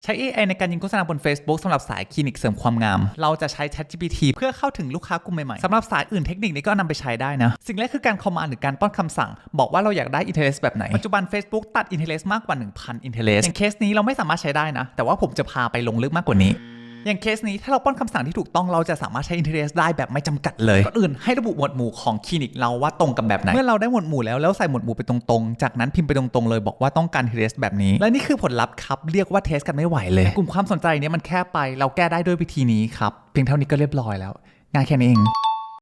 ใช้ AI ในการยิงโฆษณาบน Facebook สำหรับสายคลินิกเสริมความงามเราจะใช้ ChatGPT เพื่อเข้าถึงลูกค้ากลุ่มใหม่ๆสำหรับสายอื่นเทคนิคนี้ก็นำไปใช้ได้นะสิ่งแรกคือการคอมมานด์หรือการป้อนคำสั่งบอกว่าเราอยากได้ interest แบบไหนปัจจุบัน Facebook ตัด interest มากกว่า 1,000 interest อย่างเคสนี้เราไม่สามารถใช้ได้นะแต่ว่าผมจะพาไปลงลึกมากกว่านี้อย่างเคสนี้ถ้าเราป้อนคำสั่งที่ถูกต้องเราจะสามารถใช้ interest ได้แบบไม่จำกัดเลยก่อนอื่นให้ระบุหมวดหมู่ของคลินิกเราว่าตรงกับแบบไหนเมื่อเราได้หมวดหมู่แล้วใส่หมวดหมู่ไปตรงๆจากนั้นพิมพ์ไปตรงๆเลยบอกว่าต้องการ interest แบบนี้และนี่คือผลลัพธ์ครับเรียกว่าเทสกันไม่ไหวเลยกลุ่มความสนใจนี้มันแค่ไปเราแก้ได้ด้วยวิธีนี้ครับเพียงเท่านี้ก็เรียบร้อยแล้วง่ายแค่นี้เอง